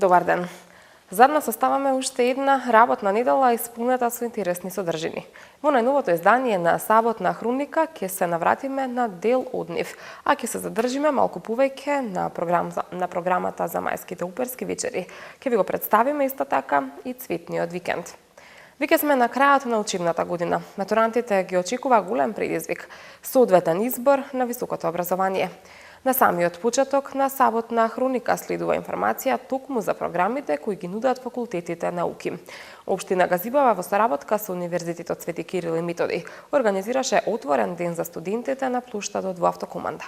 Добар ден. Зад нас оставаме уште една работна недела исполнета со интересни содржини. Во најновото издание на Саботна хроника ќе се навратиме на дел од нив, а ќе се задржиме малку повеќе на програмата за мајските оперски вечери. Ќе ви го представиме исто така и цветниот викенд. Веќе сме на крајот на учебната година. Матурантите ги очекува голем предизвик, соодветен избор на високото образование. На самиот почеток на Саботна хроника следува информација токму за програмите кои ги нудат факултетите науки. Општина Газибава во соработка со Универзитетот Свети Кирил и Методи организираше отворен ден за студентите на плоштадот во Автокоманда.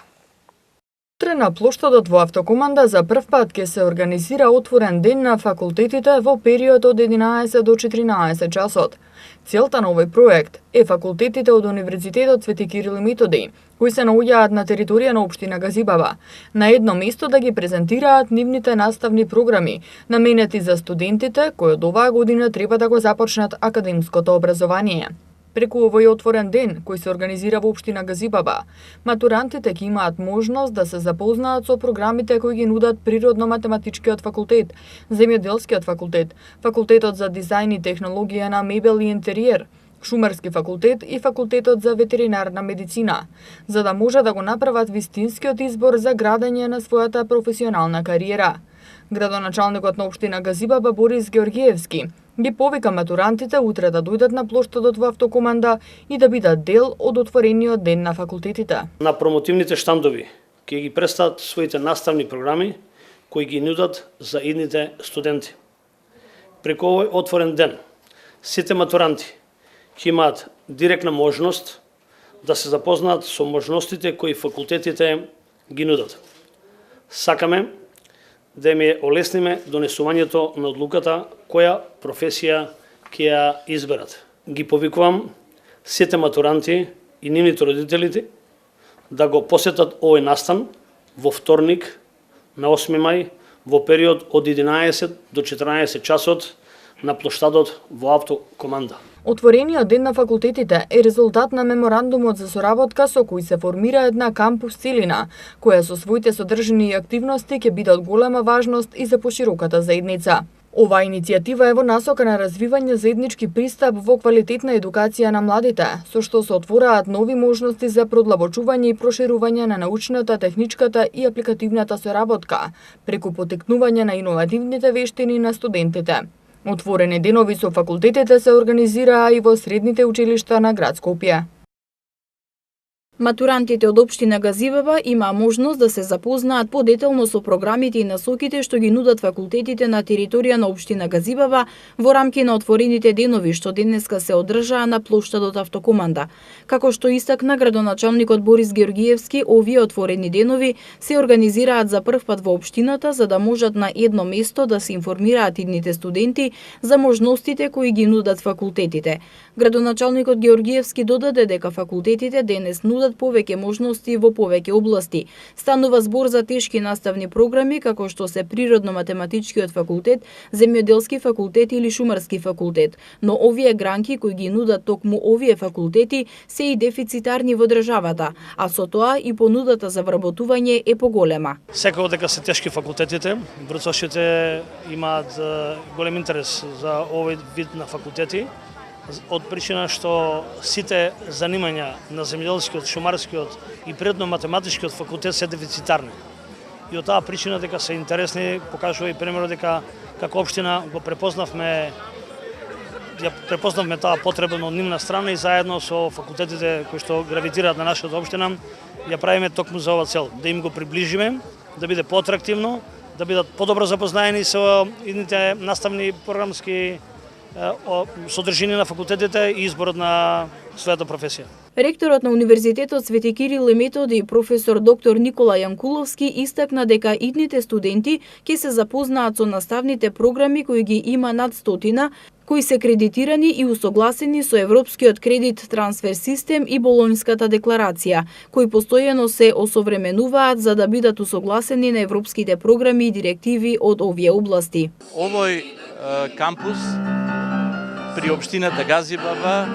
Утре на плоштадот во Автокоманда за прв пат ќе се организира отворен ден на факултетите во период од 11 до 14 часот. Целта на овој проект е факултетите од Универзитетот Свети Кирил и Методи, кои се наоѓаат на територија на општина Газибава, на едно место да ги презентираат нивните наставни програми, наменети за студентите кои од оваа година треба да го започнат академското образование. Преку овој отворен ден, кој се организира во општина Газибава, матурантите ќе имаат можност да се запознаат со програмите кои ги нудат Природно-математичкиот факултет, Земјоделскиот факултет, Факултетот за дизајн и технологија на мебел и интериер, Шумарски факултет и Факултетот за ветеринарна медицина, за да може да го направат вистинскиот избор за градење на својата професионална кариера. Градоначалникот на општина Газибава Борис Георгиевски ги повика матурантите утре да дојдат на плоштадот во Автокоманда и да бидат дел од отворениот ден на факултетите. На промотивните штандови ќе ги представат своите наставни програми кои ги нудат за идните студенти. Преку овој отворен ден сите матуранти ќе имаат директна можност да се запознаат со можностите кои факултетите ги нудат. Сакаме да ми олесниме донесувањето на одлуката која професија ќе ја изберат. Ги повикувам сите матуранти и нивните родителите да го посетат овој настан во вторник на 8 мај во период од 11 до 14 часот на плоштадот во Автокоманда. Отворениот ден на факултетите е резултат на меморандумот за соработка со кој се формира една кампус целина, која со своите содржини и активности ќе биде од голема важност и за пошироката заедница. Оваа иницијатива е во насока на развивање заеднички пристап во квалитетна едукација на младите, со што се отвораат нови можности за продлабочување и проширување на научната, техничката и апликативната соработка, преку потекнување на иновативните вештини на студентите. Отворени денови со факултетите се организираа и во средните училишта на град Скопје. Матурантите од општина Газибава имаа можност да се запознаат подетелно со програмите и насоките што ги нудат факултетите на територија на општина Газибава во рамки на отворените денови што денеска се одржаа на плоштадот Автокоманда. Како што истакна градоначалникот Борис Георгиевски, овие отворени денови се организираат за прв пат во општината за да можат на едно место да се информираат идните студенти за можностите кои ги нудат факултетите. Градоначалникот Георгиевски додаде дека факултетите денес нудат повеќе можности во повеќе области. Станува збор за тешки наставни програми како што се Природно-математичкиот факултет, Земјоделски факултет или Шумарски факултет, но овие гранки кои ги нудат токму овие факултети се и дефицитарни во државата, а со тоа и понудата за вработување е поголема. Секако дека се тешки факултетите, врцошите имаат голем интерес за овој вид на факултети, од причина што сите занимања на земјоделскиот, шумарскиот и природно-математичкиот факултет се дефицитарни. И од таа причина дека се интересни, покажува и примерот дека како општина го препознавме таа потреба од нивна страна и заедно со факултетите кои што гравитираат на нашата општина ја правиме токму за оваа цел, да им го приближиме, да биде поатрактивно, да бидат подобро запознаени со идните наставни програмски содржини на факултетите и изборот на својата професија. Ректорот на Универзитетот Свети Кирил и Методи, професор доктор Никола Јанкуловски, истакна дека идните студенти ќе се запознаат со наставните програми кои ги има над 100, кои се кредитирани и усогласени со Европскиот кредит трансфер систем и Болонската декларација, кои постојано се осовременуваат за да бидат усогласени на европските програми и директиви од овие области. Овој кампус при општината Газибава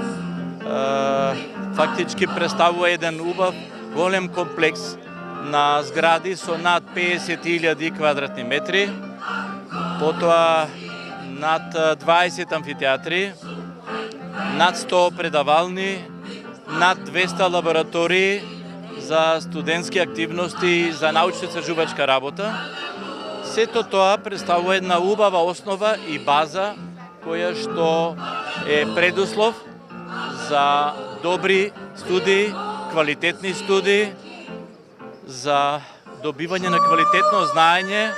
фактички представува еден убав голем комплекс на згради со над 50.000 квадратни метри. потоа над 20 амфитеатри, над 100 предавални, над 200 лаборатории за студентски активности, за научно-истражувачка работа. Сето тоа представува една убава основа и база која што е предуслов за добри студии, квалитетни студии, за добивање на квалитетно знаење.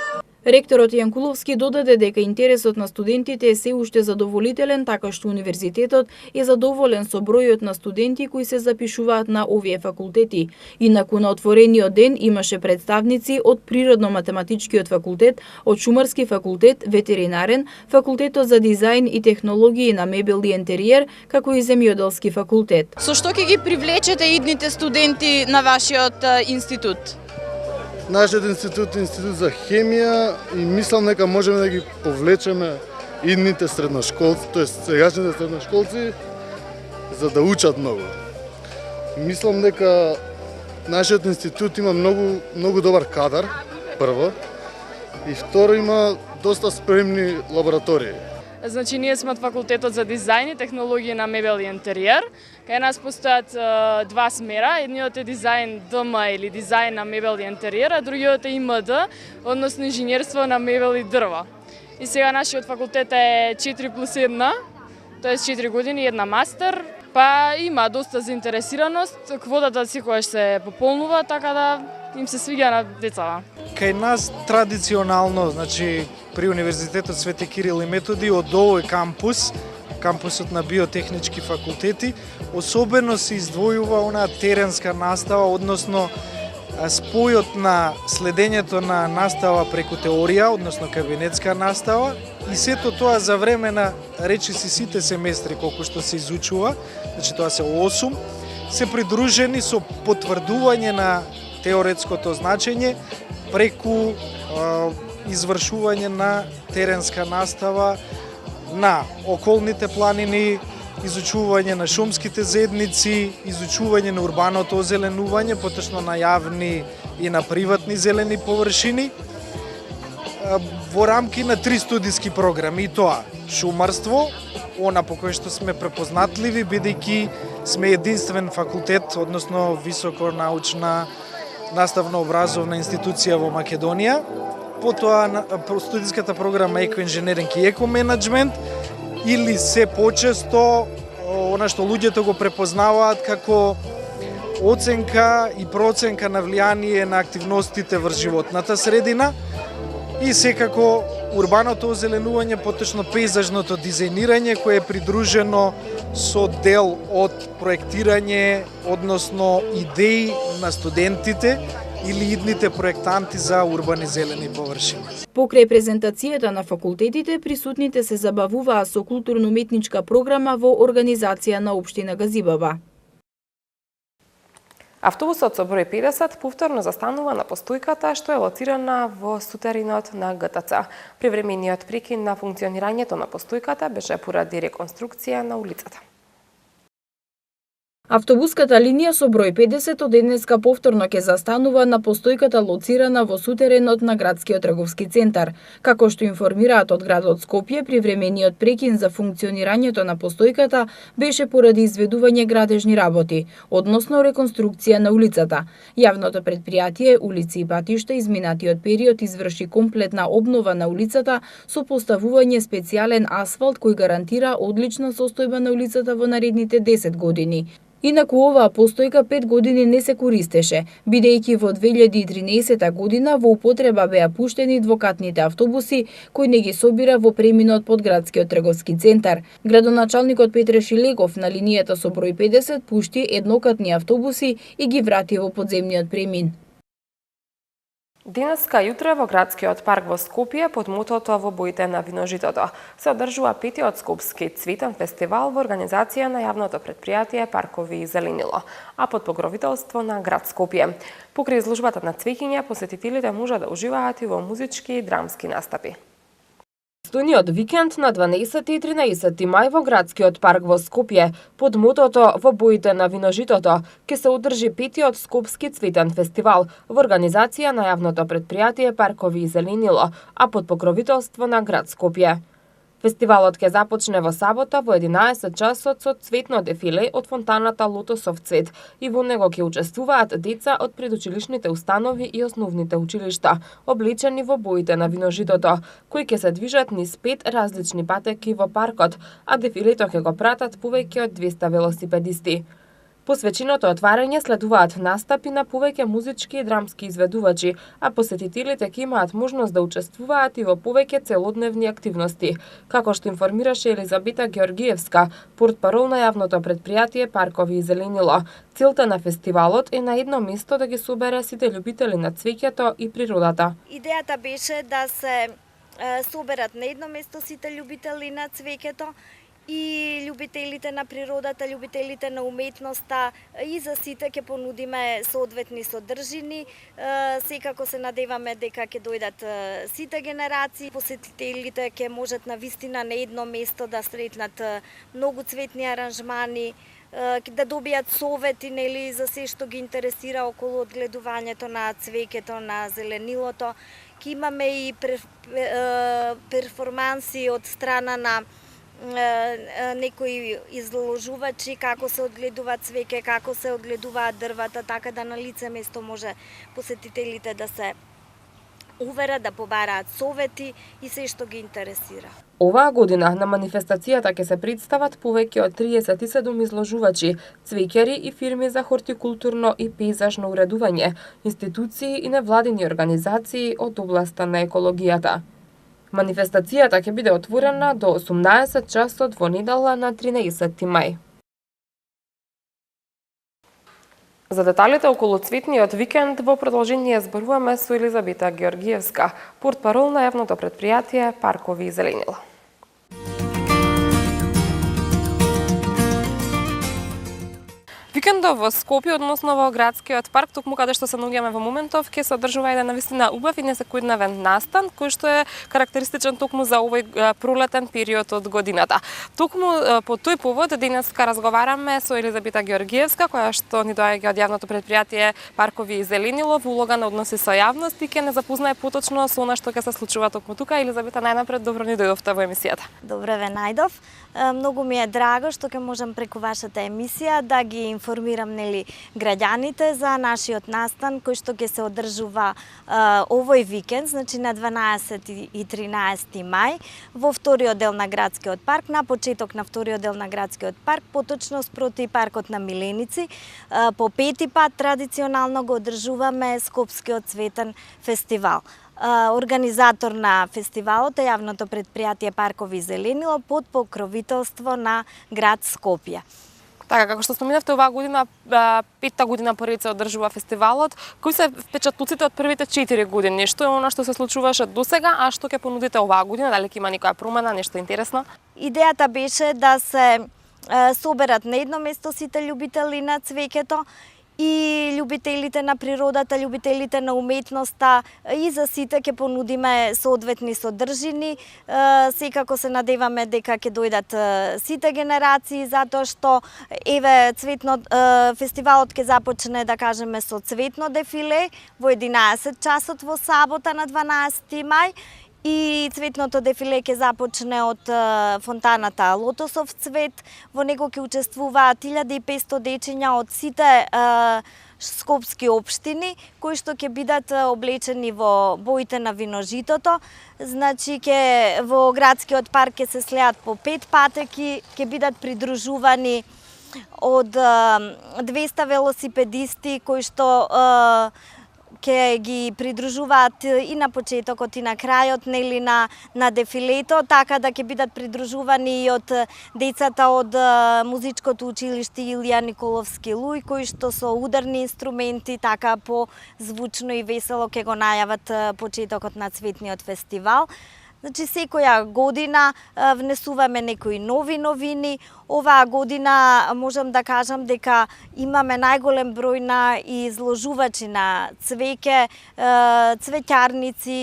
Ректорот Јанкуловски додаде дека интересот на студентите е се уште задоволителен, така што универзитетот е задоволен со бројот на студенти кои се запишуваат на овие факултети. Инаку на отворениот ден имаше представници од Природно-математичкиот факултет, од Шумарски факултет, Ветеринарен, Факултетот за дизајн и технологии на мебел и интериер, како и Земјоделски факултет. Со што ќе ги привлечете идните студенти на вашиот институт? Нашиот институт е институт за хемија и мислам дека можеме да ги повлечеме идните средношколци, тоест сегашните средношколци, за да учат многу. Мислам дека нашиот институт има многу добар кадар, прво, и второ има доста спремни лаборатории. Значи, ние сме од факултетот за дизајн и технологии на мебел и интериер. Кај нас постојат два смера. Едниот е дизајн ДМ или дизајн на мебел и интериер, а другиот е ИМД, односно инженерство на мебел и дрва. И сега нашиот факултет е 4+1, тоа е 4 години и една мастер. Па има доста заинтересираност, квотата секогаш се пополнува, така да им се свиѓа на децата. Кај нас традиционално, значи при Универзитетот Свети Кирил и Методи, од овој кампусот на биотехнички факултети, особено се издвојува онаа теренска настава, односно спојот на следењето на настава преку теорија, односно кабинетска настава, и сето тоа за време на речиси сите семестри колку што се изучува, значи тоа се 8, се придружени со потврдување на теоретското значење преку извршување на теренска настава на околните планини, изучување на шумските заедници, изучување на урбаното озеленување, поточно на јавни и на приватни зелени површини, во рамки на 3 студиски програми, и тоа шумарство, она по кој што сме препознатливи, бидејќи сме единствен факултет, односно високо научна наставно-образовна институција во Македонија, потоа студиската програма екоинженеринг и екоменеджмент, или се почесто она што луѓето го препознаваат како оценка и проценка на влијание на активностите врз животната средина, и секако урбаното озеленување, поточно пейзажното дизајнирање, кое е придружено со дел од проектирање, односно идеи на студентите или идните проектанти за урбани зелени површини. Покрај презентацијата на факултетите, присутните се забавуваа со културно-уметничка програма во организација на општина Газибаба. Автобусот со број 50 повторно застанува на постојката што е лоцирана во сутеринот на ГТЦ. Привремениот прекин на функционирањето на постојката беше поради реконструкција на улицата. Автобуската линија со број 50 од денеска повторно ќе застанува на постојката лоцирана во сутеренот на градскиот трговски центар. Како што информираат од градот Скопје, привремениот прекин за функционирањето на постојката беше поради изведување градежни работи, односно реконструкција на улицата. Јавното претпријатие Улици и патишта изминатиот период изврши комплетна обнова на улицата со поставување специјален асфалт кој гарантира одлична состојба на улицата во наредните 10 години. Инаку оваа постојка 5 години не се користеше, бидејќи во 2013 година во употреба беа пуштени двокатните автобуси кои не ги собира во преминот под градскиот трговски центар. Градоначалникот Петре Шилегов на линијата со број 50 пушти еднокатни автобуси и ги врати во подземниот премин. Денеска јутре во градскиот парк во Скопје под мотото во боите на виножитото се одржува 5-тиот скопски цветен фестивал во организација на јавното претпријатие Паркови и зеленило, а под покровителство на град Скопје. Покрај изложбата на цвеќиња, посетителите можат да уживаат и во музички и драмски настапи. Обштуниот викенд на 12 и 13 мај во градскиот парк во Скопје, под мотото "Во боите на виножитото", ќе се одржи 5-тиот Скопски цветен фестивал во организација на јавното претпријатие Паркови и зеленило, а под покровителство на град Скопје. Фестивалот ќе започне во сабота во 11 часот со цветно дефиле од фонтаната Лотосов цвет и во него ќе учествуваат деца од предучилишните установи и основните училишта, облечени во боите на виножитото, кои ќе се движат низ 5 различни патеки во паркот, а дефилето ќе го пратат повеќе од 200 велосипедисти. По свеченото отварање следуваат настапи на повеќе музички и драмски изведувачи, а посетителите ќе имаат можност да учествуваат и во повеќе целодневни активности, како што информираше Елизабета Георгиевска, портпарол на јавното претпријатие Паркови и зеленило. Целта на фестивалот е на едно место да ги собере сите љубители на цвеќето и природата. Идејата беше да се соберат на едно место сите љубители на цвеќето и љубителите на природата, љубителите на уметноста, и за сите ќе понудиме соодветни содржини. Секако се надеваме дека ќе дојдат сите генерации. Посетителите ќе можат на вистина на едно место да сретнат многу цветни аранжмани, да добијат совети нели за се што ги интересира околу одгледувањето на цвеќето, на зеленилото. Ќе имаме и перформанси од страна на некои изложувачи како се одгледува цвеќе, како се одгледуваат дрвата, така да на лице место може посетителите да се уверат, да побараат совети и се што ги интересира. Оваа година на манифестацијата ќе се представат повеќе од 37 изложувачи, цвеќари и фирми за хортикултурно и пејзажно уредување, институции и невладини организации од областа на екологијата. Манифестацијата ќе биде отворена до 18 часот во недела на 13 мај. За деталите околу цветниот викенд во продолжение зборуваме со Елизабета Георгиевска, портпарол на јавното претпријатие Паркови и зеленило. Викендов во Скопје, односно во градскиот парк, токму каде што се наоѓаме во моментов, ќе се одржува еден навистина убав и несекојдневен настан, кој што е карактеристичен токму за овој пролетен период од годината. Токму по тој повод денеска разговараме со Елизабета Георгиевска, која што ни доаѓа од јавното претпријатие Паркови и зеленило во улога на односи со јавност и ќе не запознае поточно со она што ќе се случува токму тука. Елизабета, најнапред добро ни дојдовте во емисијата. Добре ве најдов. Многу ми е драго што ќе можам преку вашата емисија да ги информирам нели граѓаните за нашиот настан кој што ќе се одржува овој викенд, значи на 12 и 13 мај во вториот дел на градскиот парк, на почеток на вториот дел на градскиот парк, поточно спроти паркот на Миленици. По пети пат традиционално го одржуваме Скопскиот цветен фестивал. Организатор на фестивалот е јавното претпријатие Паркови и зеленило под покровителство на град Скопје. Така, како што споминавте, оваа година, петта година поред се одржува фестивалот. Кои се впечатлуците од првите 4 години? Што е она што се случуваше досега, а што ќе понудите оваа година? Дали ќе има некоја промена, нешто интересно? Идејата беше да се соберат на едно место сите љубители на цвеќето и љубителите на природата, љубителите на уметноста, и за сите ќе понудиме соодветни содржини. Секако се надеваме дека ќе дојдат сите генерации, затоа што еве фестивалот ќе започне, да кажеме, со цветно дефиле во 11 часот во сабота на 12 мај. И цветното дефиле ќе започне од фонтаната Лотосов цвет. Во него ќе учествуваат 1500 дечиња од сите скопски општини, кои што ќе бидат облечени во боите на виножитото. Значи, во градскиот парк ќе се слеат по 5 патеки, ќе бидат придружувани од 200 велосипедисти, кои што ќе ги придружуваат и на почетокот и на крајот нели на дефилето, така да ќе бидат придружувани и од децата од музичкото училиште Илија Николовски Луј, кои што со ударни инструменти така по звучно и весело ќе го најават почетокот на цветниот фестивал. Значи, секоја година внесуваме некои нови новини, Оваа година можам да кажам дека имаме најголем број на изложувачи на цвеќе, цвеќарници,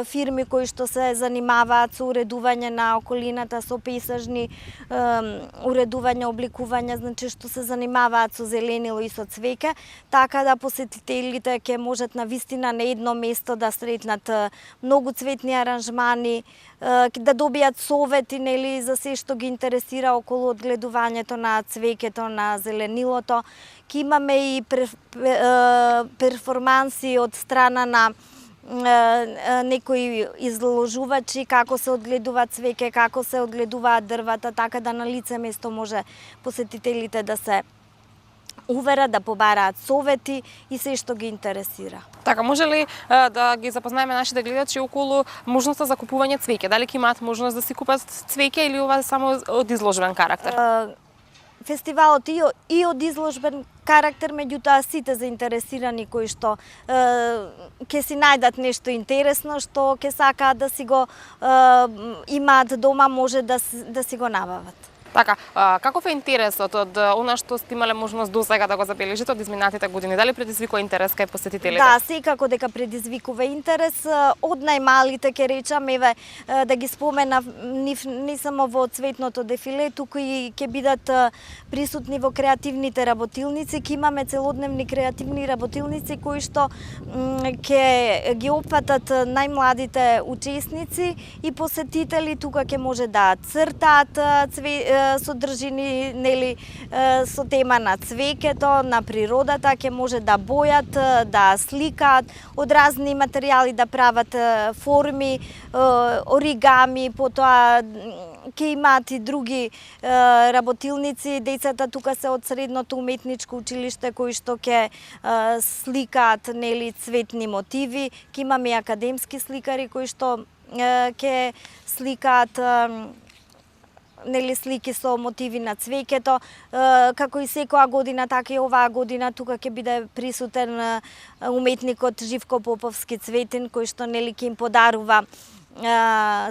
фирми кои што се занимаваат со уредување на околината, со пейсажни уредување, обликување, значи што се занимаваат со зеленило и со цвеќе, така да посетителите ќе можат на вистина на едно место да сретнат многу цветни аранжмани, да добијат совети нели за се што ги интересира околу одгледувањето на цвеќето, на зеленилото. Ке имаме и перформанси од страна на некои изложувачи како се одгледува цвеќе, како се одгледуваат дрвата, така да на лице место може посетителите да се уверат, да побараат совети и се што ги интересира. Така, може ли да ги запознаеме нашите гледачи околу можноста за купување цвеќе? Дали ќе имаат можност да си купат цвеќе или ова е само од изложбен карактер? Фестивалот и од изложбен карактер, меѓутоа сите заинтересирани кои што ќе си најдат нешто интересно, што ќе сакаат да си го имаат дома, може да си го набават. Така, каков е интересот од она што сте имале можност досега да го забележите од изминатите години? Дали предизвикува интерес кај посетителите? Да, секако дека предизвикува интерес. Од најмалите ќе речам, еве да ги споменав, не само во цветното дефиле, туку и ќе бидат присутни во креативните работилници. Ќе имаме целодневни креативни работилници кои што ќе ги опфатат најмладите учесници и посетители. Тука ќе може да цртаат содржини, нели, со тема на цвеќето, на природата, ќе може да бојат, да сликаат, од разни материјали да прават форми, оригами, потоа ќе имаат и други работилници. Децата тука се од средното уметничко училиште кои што ќе сликаат, нели, цветни мотиви. Ќе имаме и академски сликари кои што ќе сликаат нели слики со мотиви на цвеќето, како и секоја година, така и оваа година тука ќе биде присутен уметникот Живко Поповски Цветин, кој што нели ќе им подарува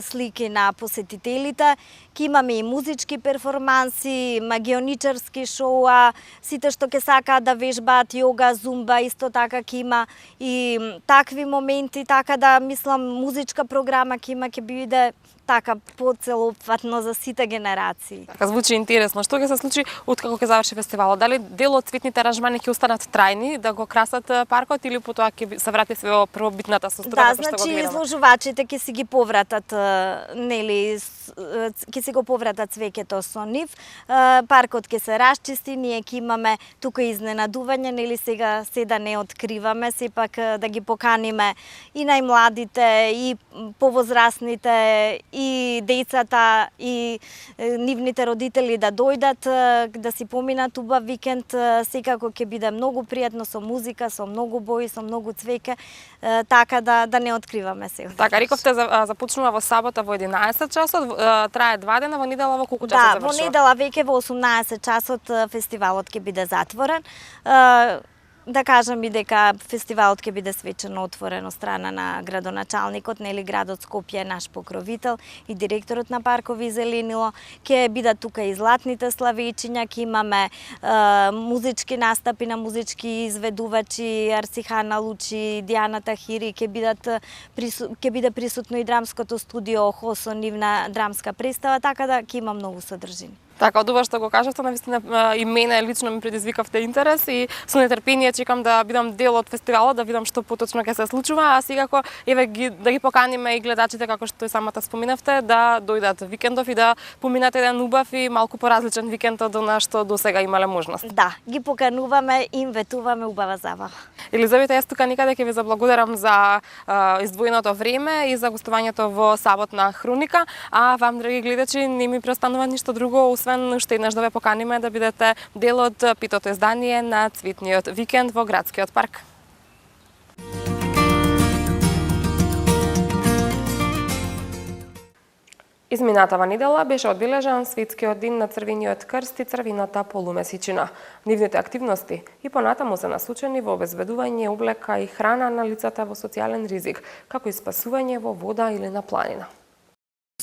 слики на посетителите. Ќе имаме и музички перформанси, магионичарски шоуа, сите што ќе сакаат да вежбаат јога, зумба, исто така ќе има и такви моменти, така да мислам музичка програма ќе биде така поцелопфатно за сите генерации. Така звучи интересно. Што ќе се случи откако ќе заврши фестивалот? Дали дел од цветните аранжмани ќе останат трајни да го красат паркот или потоа ќе се врати све во првобитната состојба што го гледаме? Да, значи изложувачите ќе си ги повратат, нели, ќе си го повратат цвеќето со нив. Паркот ќе се расчисти, ние ќе имаме тука изненадување, нели сега се да не откриваме, сепак да ги поканиме и најмладите, и повозрасните, и децата, и нивните родители да дојдат, да си поминат убав викенд. Секако ќе биде многу пријатно со музика, со многу бои, со многу цвеќе, така да не откриваме се. Така, рековте започнува во сабота во 11 часот, трае 2 дена, во недела во колку часот завршува? Да, во недела веќе во 18 часот фестивалот ќе биде затворен. Да кажам и дека фестивалот ќе биде свечено отворен од страна на градоначалникот, нели градот Скопје е наш покровител и директорот на паркови и зеленило. Ќе бидат тука и златните славечиња, ќе имаме музички настапи на музички изведувачи, Арсихана Лучи, Дијана Тахири, ќе биде присутно и драмското студио ОХО со нивна драмска представа, така да ќе има многу содржини. Така, од ова што го кажавте, навистина и мене лично ми предизвикавте интерес и со нетрпение чекам да бидам дел од фестивалот, да видам што поточно ќе се случува, а секако еве да ги поканиме и гледачите како што и самата споменавте да дојдат викендов и да поминат еден убав и малку поразличен викенд од она што досега имале можност. Да, ги покануваме и им ветуваме убава забава. Елизавета, јас тука никаде ќе ви заблагодарам за издвоеното време и за гостувањето во Саботна хроника, а вам, драги гледачи, не ми преостанува ништо друго освен уште еднаш да ве поканиме да бидете дел од питото издание на Цветниот викенд во градскиот парк. Изминатава недела беше одбележан Светскиот ден на Црвениот крст и црвената полумесечина. Нивните активности и понатаму се насочени во обезбедување облека и храна на лицата во социјален ризик, како и спасување во вода или на планина.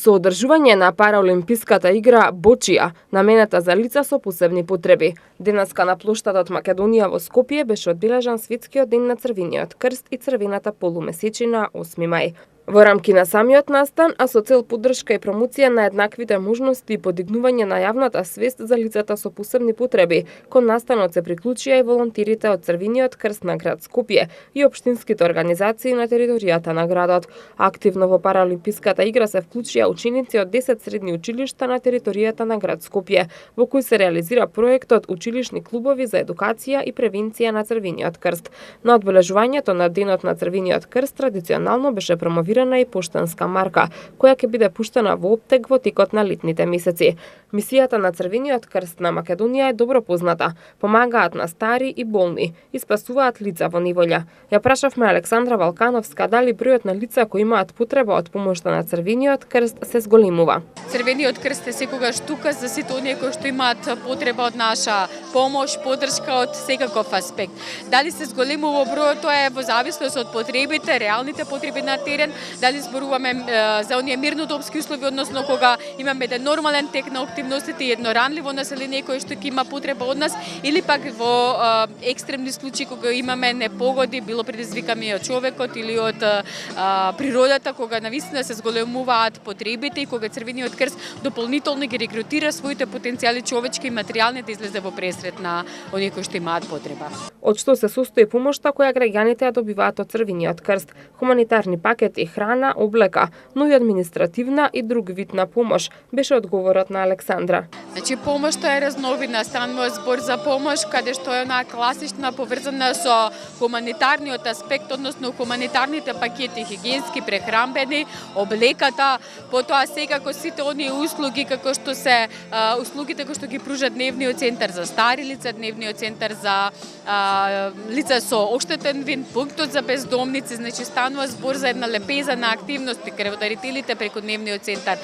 со одржување на параолимписката игра Бочија, наменета за лица со посебни потреби. Денеска на плоштадот Македонија во Скопје беше одбележан Светскиот ден на Црвениот крст и црвената полумесечина 8 мај. Во рамки на самиот настан, а со цел поддршка и промоција на еднаквите можности и подигнување на јавната свест за лицата со посебни потреби, кон настанот се приклучија и волонтерите од Црвениот крст на град Скопје и општинските организации на територијата на градот. Активно во параолимписката игра се вклучија ученици од 10 средни училишта на територијата на град Скопје, во кој се реализира проектот Училишни клубови за едукација и превенција на Црвениот крст. На одбележувањето на денот на Црвениот крст традиционално беше промовирана и поштанска марка, која ќе биде пуштена во оптек во текот на летните месеци. Мисијата на Црвениот крст на Македонија е добро позната. Помагаат на стари и болни и спасуваат лица во неволја. Ја прашавме Александра Валкановска дали бројот на лица кои имаат потреба од помошта на Црвениот крст се зголемува. Црвениот крст е секогаш тука за сите оние кои што имаат потреба од наша помош, поддршка од секаков аспект. Дали се зголемува бројот, тоа е во зависност од потребите, реалните потреби на терен, дали зборуваме за оние мирнодопски услови, односно кога имаме еден нормален тек на активностите и едно ранливо население кое што ќе има потреба од нас, или пак во екстремни случаи кога имаме непогоди, било предизвикани од човекот или од природата, кога навистина се зголемуваат потребите и кога Црвениот крст дополнително ги рекрутира своите потенцијали човечки и материјални да излезе во пресрет на оние кои што имаат потреба. Од што се состои помошта која граѓаните ја добиваат од Црвениот крст? Хуманитарни пакети, храна, облека, но и административна и друг вид на помош, беше одговорот на Александра. Значи помошта е разновидна, станува збор за помош каде што е онаа класична поврзана со хуманитарниот аспект, односно хуманитарните пакети, хигиенски, прехранбени, облеката, потоа секако сите оние услуги како што се услугите кои што ги пружа дневниот центар за стари лица, дневниот центар за лица со оштетен вид, пунктот за бездомници, значи станува збор за една лепеза на активности каде дарителите преку дневниот центар.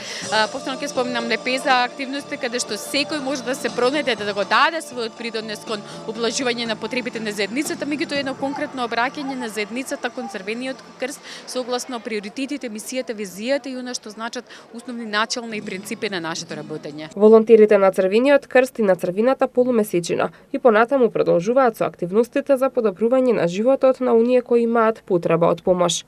Повторно ќе спомнам лепеза активности каде што секој може да се пронајде да го даде својот придонес кон ублажување на потребите на заедницата, меѓутоа едно конкретно обраќање на заедницата кон Црвениот крст согласно приоритетите, мисијата, визијата и она што значат основни начални принципи на нашето работење. Волонтерите на Црвениот крст и на црвената полумесечина и понатаму продолжуваат со активностите за подобрување на животот на оние кои имаат потреба од помош.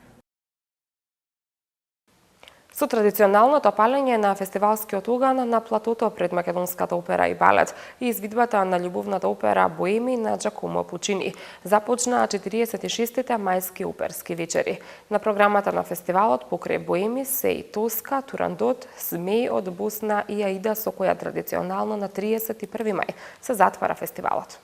Со традиционалното палење на фестивалскиот оган на платото пред Македонската опера и балет и извидбата на љубовната опера Боеми на Джакомо Пучини започнаа 46-тите мајски оперски вечери. На програмата на фестивалот покрај Боеми се и Тоска, Турандот, Змеј од Босна и Аида со која традиционално на 31 мај се затвара фестивалот.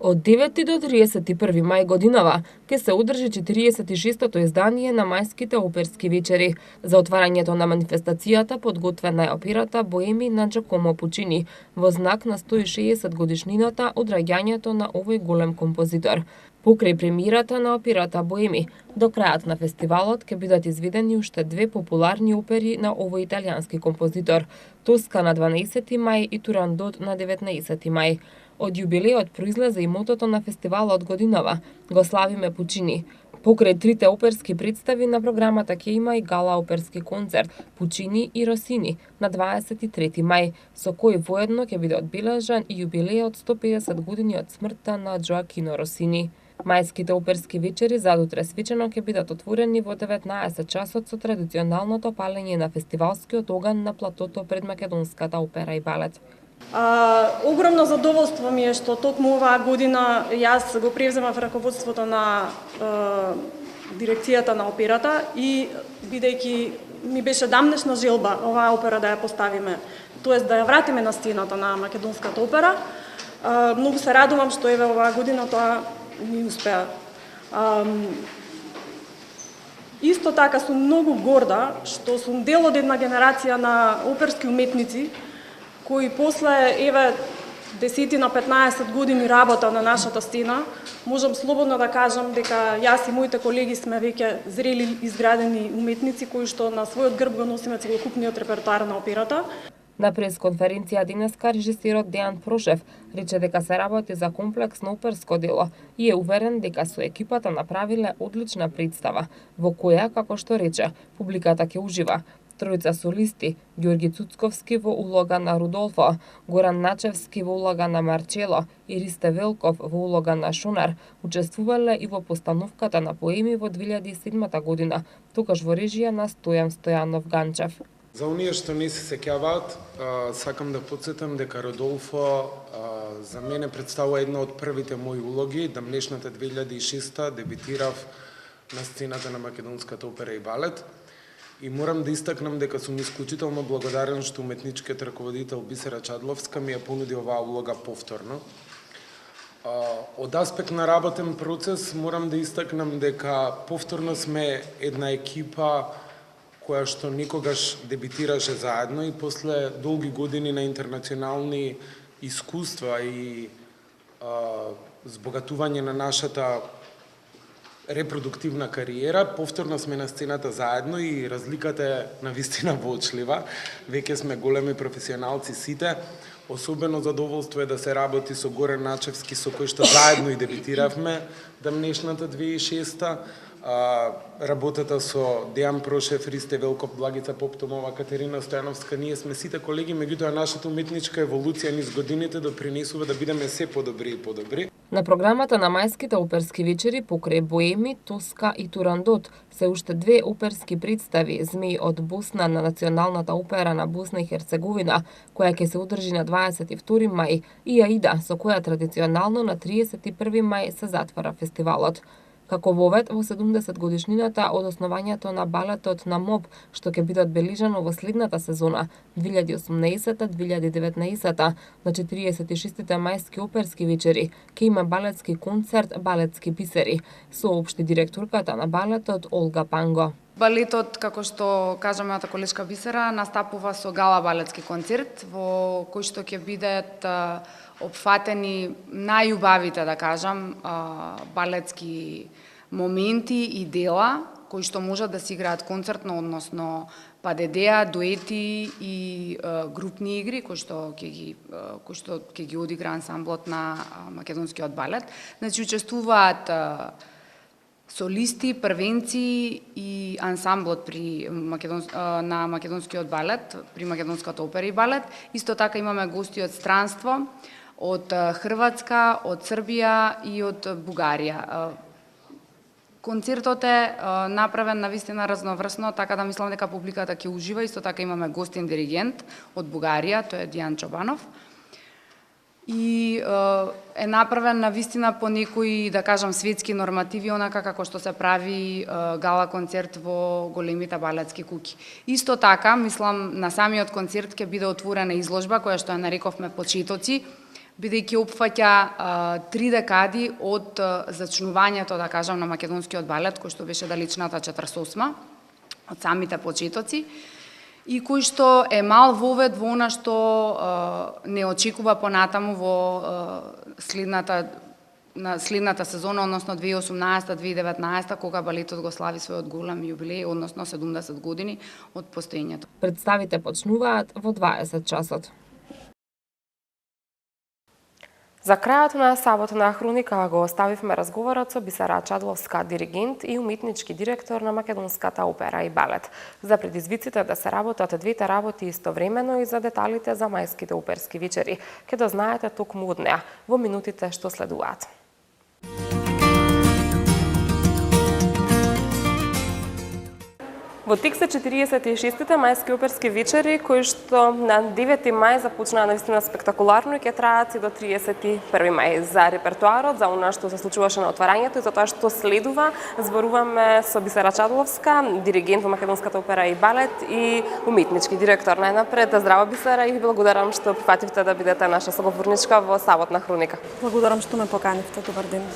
Од 9 до 31 мај годинава ќе се одржи 46-тото издание на мајските оперски вечери. За отварањето на манифестацијата подготвена е операта Боеми на Джакомо Пучини во знак на 160 годишнината од раѓањето на овој голем композитор. Покрај премиерата на операта Боеми, до крајот на фестивалот ќе бидат изведени уште две популарни опери на овој италијански композитор: Тоска на 12 мај и Турандот на 19 мај. Од јубилеот произлезе и мотото на фестивалот годинава "Го славиме Пучини". Покрај трите оперски представи на програмата ќе има и гала оперски концерт Пучини и Росини на 23 мај, со кој воедно ќе биде одбележан и јубилеот 150 години од смртта на Џоакино Росини. Мајските оперски вечери задутре свечено ќе бидат отворени во 19 часот со традиционалното палење на фестивалскиот оган на платото пред Македонската опера и балет. Огромно задоволство ми е што токму оваа година јас го превземав раководството на дирекцијата на операта и бидејќи ми беше дамнешна желба оваа опера да ја поставиме, тоест да ја вратиме на сцената на Македонската опера, многу се радувам што еве оваа година тоа ми успеа. Исто така сум многу горда што сум дел од една генерација на оперски уметници кои после еве 10 на 15 години работа на нашата сцена, можам слободно да кажам дека јас и моите колеги сме веќе зрели изградени уметници кои што на својот грб го носиме целокупниот репертоар на операта. На пресконференција денеска режисерот Дејан Прошев рече дека се работи за комплексно оперско дело и е уверен дека со екипата направиле одлична представа, во која, како што рече, публиката ќе ужива. Тројца солисти, Ѓорги Цуцковски во улога на Рудолфо, Горан Начевски во улога на Марчело и Ристе Велков во улога на Шунар, учествувале и во постановката на поеми во 2007 година, тогаш во режија на Стојан Стојанов Ганчев. За оние што не се сеќаваат, сакам да потсетам дека Родолфо за мене представува една од првите мои улоги. Дамнешната 2006 дебитирав на сцената на Македонската опера и балет. И морам да истакнам дека сум исклучително благодарен што уметничкиот раководител Бисера Чадловска ми ја понуди оваа улога повторно. Од аспект на работен процес морам да истакнам дека повторно сме една екипа која што никогаш дебитираше заедно и после долги години на интернационални искуства и збогатување на нашата репродуктивна кариера, повторно сме на сцената заедно и разликата е навистина воочлива. Веќе сме големи професионалци сите. Особено задоволство е да се работи со Горан Начевски, со кој што заедно и дебитиравме дамнешната 2006-та. Работата со Дејан Прошев, Ристе Велков, Благица Поптомова, Катерина Стојановска, ние сме сите колеги, меѓутоа нашата уметничка еволуција низ годините допринесува да бидеме се подобри и подобри. На програмата на мајските оперски вечери покрај Боеми, Тоска и Турандот се уште две оперски представи: Змеј од Босна на Националната опера на Босна и Херцеговина, која ќе се одржи на 22 мај, и Аида, со која традиционално на 31 мај се затвара фестивалот. Како вовед во 70 годишнината од основањето на балетот на МОБ, што ќе биде одбележано во следната сезона 2018-2019 на 46-те мајски оперски вечери, ќе има балетски концерт "Балетски бисери", соопшти директорката на балетот Олга Панго. Балетот, како што кажа мојата колешка Бисера, настапува со гала балетски концерт, во кој што ќе бидат опфатени најубавите, да кажам, балетски моменти и дела, кои што можат да се играат концертно, односно падедеа, дуети и групни игри, кои што ќе ги одигра ансамблот на македонскиот балет. Значи, учествуваат солисти, првенци и ансамблот на македонскиот балет, при Македонската опера и балет. Исто така имаме гости од странство, од Хрватска, од Србија и од Бугарија. Концертот е направен навистина разноврсно, така да мислам дека публиката ќе ужива. Исто така имаме гостин диригент од Бугарија, тој е Дијан Чобанов. И е направен навистина по некои, да кажам, светски нормативи, онака како што се прави гала концерт во големите балетски куќи. Исто така, мислам, на самиот концерт ќе биде отворена изложба, која што ја нарековме Почетоци, бидејќи опфаќа 3 декади од зачнувањето, да кажам, на македонскиот балет, кој што беше далечната 48-ма, од самите почетоци, и кој што е мал вовед во она што не очекува понатаму во следната сезона, односно 2018-2019, кога балетот го слави својот голем јубилеј, односно 70 години од постоењето. Представите почнуваат во 20 часот. За крајот на саботна хроника го оставивме разговорот со Бисера Чадловска, диригент и уметнички директор на Македонската опера и балет, за предизвиците да се работат двете работи истовремено и за деталите за мајските оперски вечери. Ке да знаете токму од неа во минутите што следуваат. Во тек се 46-те мајски оперски вечери, кои што на 9 мај започнаа навистина спектакуларно и ќе траат и до 31 мај. За репертуарот, за она што се случуваше на отварањето и за тоа што следува, зборуваме со Бисера Чадловска, диригент во Македонската опера и балет и уметнички директор. Најнапред, здраво Бисера, и ви благодарам што прифативте да бидете наша соговорничка во саботна хроника. Благодарам што ме поканивте. Добар ден.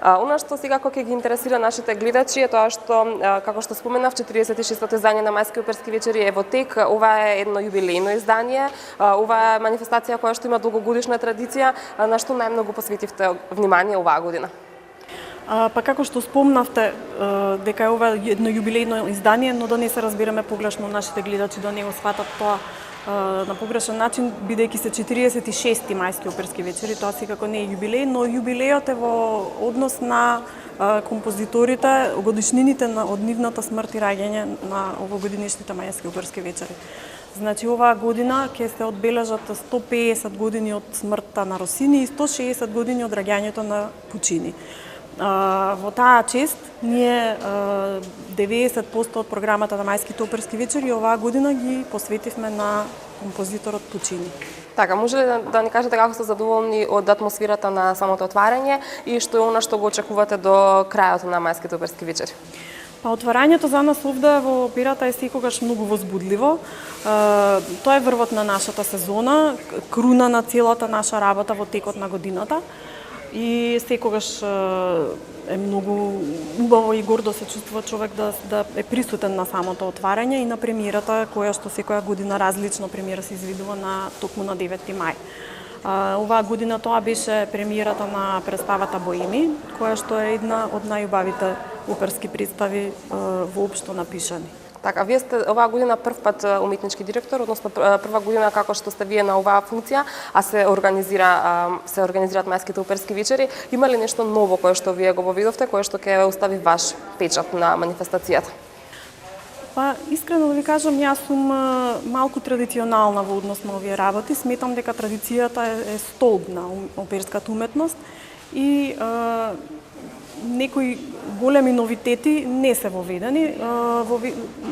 Она што сега ќе ги интересира нашите гледачи е тоа што, како што споменав, 46-то издание на мајски оперски вечери е во тек. Ова е едно јубилејно издание, ова е манифестација која што има долгогодишна традиција. На што најмногу посветивте внимание оваа година? Па како што спомнавте, дека е ова едно јубилејно издание, но да не се разбереме погрешно, нашите гледачи да не го сватат тоа на погрешен начин, бидејќи се 46-ти мајски оперски вечери, тоа секако не е јубилеј, но јубилејот е во однос на композиторите, годишнините од нивната смрт и раѓање на овогодинешните мајски оперски вечери. Значи, оваа година ќе се одбележат 150 години од смртта на Росини и 160 години од раѓањето на Пучини. Во таа чест, ние 90% од програмата на мајските оперски вечери оваа година ги посветивме на композиторот Пучини. Така, може ли да ни кажете како сте задоволни од атмосферата на самото отварање и што е она што го очекувате до крајот на мајските оперски вечери? Па отварањето за нас овде во операта е секогаш многу возбудливо. Тоа е врвот на нашата сезона, круна на целата наша работа во текот на годината. И секогаш е многу убаво и гордо се чувствува човек да е присутен на самото отварање и на премиерата, која што секоја година различно премиера се извидува токму на 9 мај. Оваа година тоа беше премиерата на представата Боеми, која што е една од најубавите оперски представи воопшто напишани. Така, вие сте оваа година првпат уметнички директор, односно прва година како што сте вие на оваа функција, а се организираат мајските оперски вечери. Има ли нешто ново кое што вие го воведовте, кое што ќе остави ваш печат на манифестацијата? Па, искрено да ви кажам, јас сум малку традиционална во однос на овие работи. Сметам дека традицијата е столб на оперската уметност и некои големи новитети не се воведени.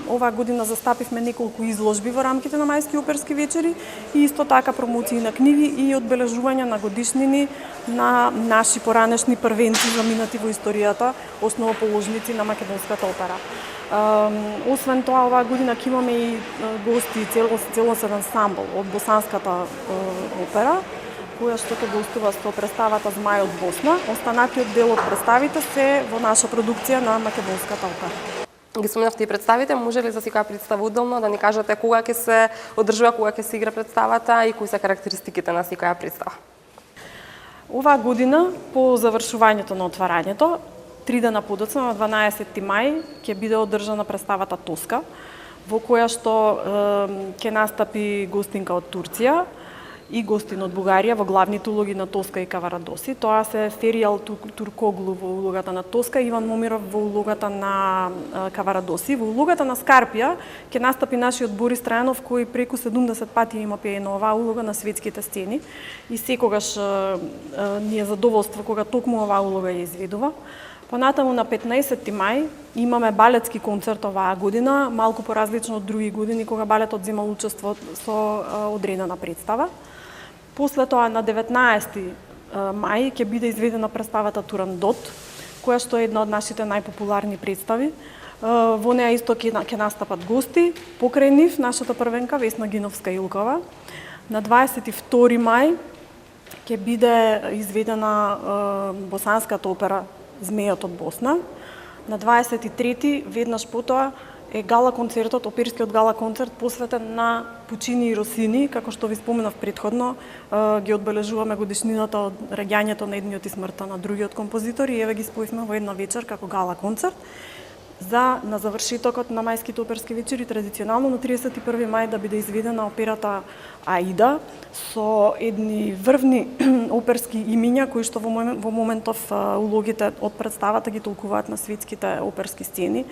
Оваа година застапивме неколку изложби во рамките на мајски оперски вечери и исто така промоции на книги и одбележување на годишнини на наши поранешни првенци заминати во историјата, основоположници на македонската опера. Освен тоа, оваа година ќе имаме и гости, целосен ансамбл од босанската опера, која што ќе гостува со представата Змај од Босна. Останатиот дел од представите се во наша продукција на македонската опера. Ги спомнавте и представите, може ли за секоја представа отделно да ни кажете кога ќе се одржува, кога ќе се игра представата и кои се карактеристиките на секоја представа? Оваа година, по завршувањето на отварањето, 3 дена подоцна, на 12 мај, ќе биде одржана представата Тоска, во која што ќе настапи гостинка од Турција и гостин од Бугарија во главните улоги на Тоска и Каварадоси. Тоа се Феријал Туркоглу во улогата на Тоска, Иван Момиров во улогата на Каварадоси. Во улогата на Скарпија ќе настапи нашиот Борис Трајанов, кој преку 70 пати има пеено оваа улога на светските сцени и секогаш ни е задоволство кога токму оваа улога ја изведува. Понатаму на 15 мај имаме балетски концерт оваа година, малку поразлично од други години кога балетот земал учество со одредена представа. После тоа на 19 мај ќе биде изведена представата Турандот, која што е една од нашите најпопуларни представи. Во неа исто ќе настапат гости, покрај нив нашата првенка Весна Гиновска-Илкова. На 22 мај ќе биде изведена босанската опера Змејот од Босна. На 23 веднаш потоа е гала концертот, оперскиот гала концерт посветен на Пучини и Росини, како што ви споменав претходно, ги одбележуваме годишнината од раѓањето на едниот и смртта на другиот композитор и еве ги споивме во една вечер како гала концерт. На завршитокот на мајските оперски вечери традиционално на 31 мај да биде изведена операта Аида со едни врвни оперски имиња кои што во моментов улогите од представата ги толкуваат на светските оперски сцени.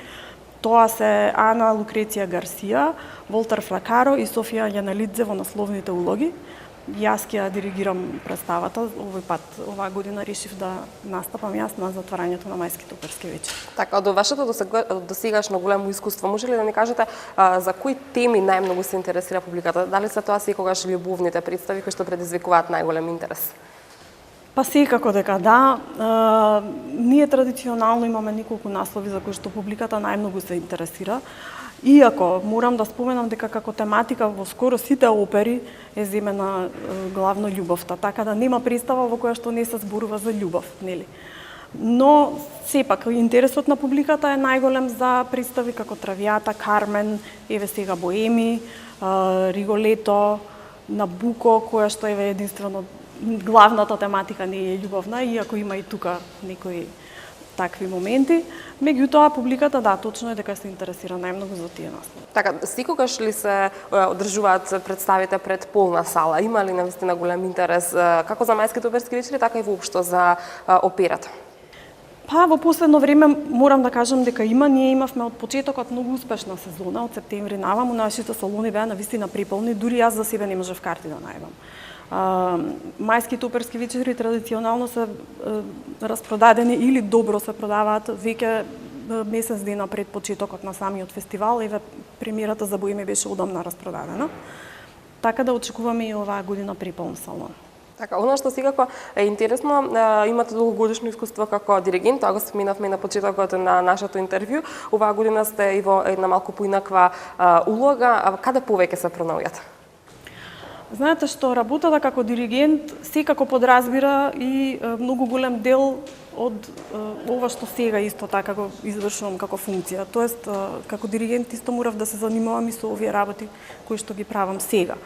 Тоа се Ана Лукреција Гарсија, Волтер Фракаро и Софија Јаналидзе во насловните улоги. Јас ќе ја диригирам представата, овој пат, оваа година решив да настапам јас на затварањето на мајските оперски вечери. Така, од вашето досегашно големо искуство, може ли да ни кажете за кои теми најмногу се интересира публиката? Дали се тоа секогаш љубовните представи кои што предизвикуваат најголем интерес? Па секако дека да. Ние традиционално имаме неколку наслови за кои што публиката најмногу се интересира. Иако морам да споменам дека како тематика во скоро сите опери е земена главно љубовта, така да нема представа во која што не се зборува за љубов, нели? Но сепак интересот на публиката е најголем за представи како Травијата, Кармен, еве сега Боеми, Риголето, Набуко, која што е единствено главната тематика не е љубовна, иако има и тука некои такви моменти. Меѓутоа, публиката, да, точно е дека се интересира најмногу за тие настани. Така, секогаш ли се одржуваат представите пред полна сала? Има ли навистина голем интерес како за мајските оперски вечери, така и воопшто за операта? Па, во последно време морам да кажам дека има. Ние имавме од почетокот многу успешна сезона, од септември наваму, нашите салони беа навистина приполни, дури јас за себе не можев карти да најдам. Мајските оперски вечери традиционално се распродадени или добро се продаваат веќе месец дена пред почетокот на самиот фестивал. Еве, премиерата за Боеме беше одамна распродадена. Така да очекуваме и оваа година приполн салон. Така, она што секако е интересно, имате долгогодишно искуство како диригент, тоа го споменавме на почетокот на нашето интервју. Оваа година сте и во една малку поинаква улога. Каде повеќе се пронаоѓате? Знаете што, работата како диригент секако подразбира и многу голем дел од ова што сега исто така го извршувам како функција. Тоест, како диригент исто морав да се занимавам и со овие работи кои што ги правам сега.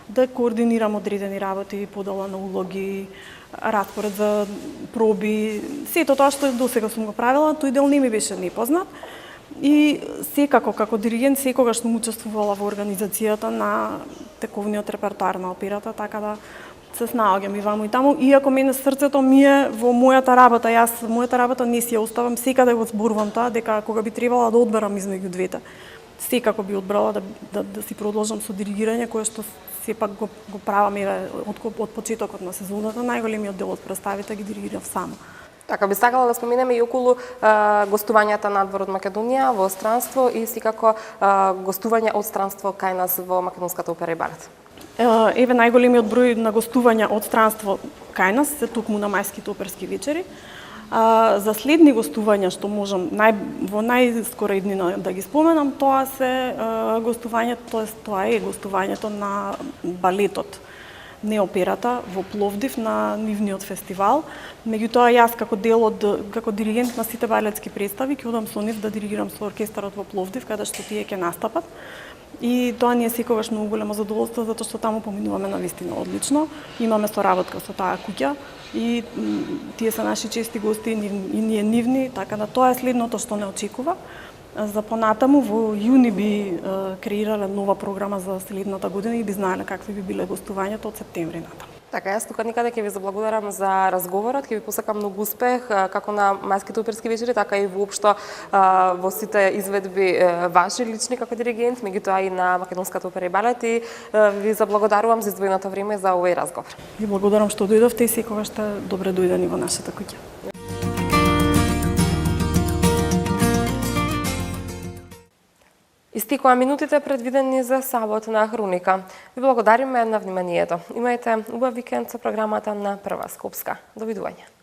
Да координирам одредени работи, подела на улоги, распоред за проби, сето тоа што досега сум го правила, тој дел не ми беше непознат. И секако, како диригент, секогаш сум учествувала во организацијата на тековниот репертоар на операта, така да се снаоѓам и ваму и таму. Иако мене срцето ми е во мојата работа, мојата работа не си ја оставам, секаде го зборувам тоа, дека кога би требала да одберам измеѓу двете, секако би одбрала да си продолжам со диригирање, кое што сепак го правам од почетокот на сезоната, најголемиот дел од представите ги диригирав сама. Така, би сакала да споменеме и околу гостувањата надвор од Македонија во странство и секако гостување од странство кај нас во Македонската опера и балет. Еве, најголемиот број на гостувања од странство кај нас се токму на мајските оперски вечери. За следни гостувања што можам во најскора иднина да ги споменам, тоа е гостувањето на балетот, не операта, во Пловдив на нивниот фестивал. Меѓутоа, јас како диригент на сите балетски представи ќе одам со нив да диригирам со оркестарот во Пловдив, каде што тие ќе настапат. И тоа ни е секогаш многу големо задоволство, затоа што таму поминуваме навистина одлично. Имаме соработка со таа куќа и тие се наши чести гости и ние нивни, така да тоа е следното што не очекува. За понатаму во јуни би креирале нова програма за следната година и би знаеле какви би биле гостувањата од септември натаму. Така, јас тука никаде ќе ви заблагодарам за разговорот, ќе ви посакам многу успех како на мајските оперски вечери, така и воопшто во сите изведби ваши лични како диригент, меѓутоа и на Македонската опера и балет, и ви заблагодарувам за издвоеното време за овој разговор. Ви благодарам што дојдовте и секогаш сте добре дојдени во нашата куќа. Истекоа минутите предвидени за саботна хроника. Ви благодариме на вниманието. Имајте убав викенд со програмата на Прва Скопска. Довидување.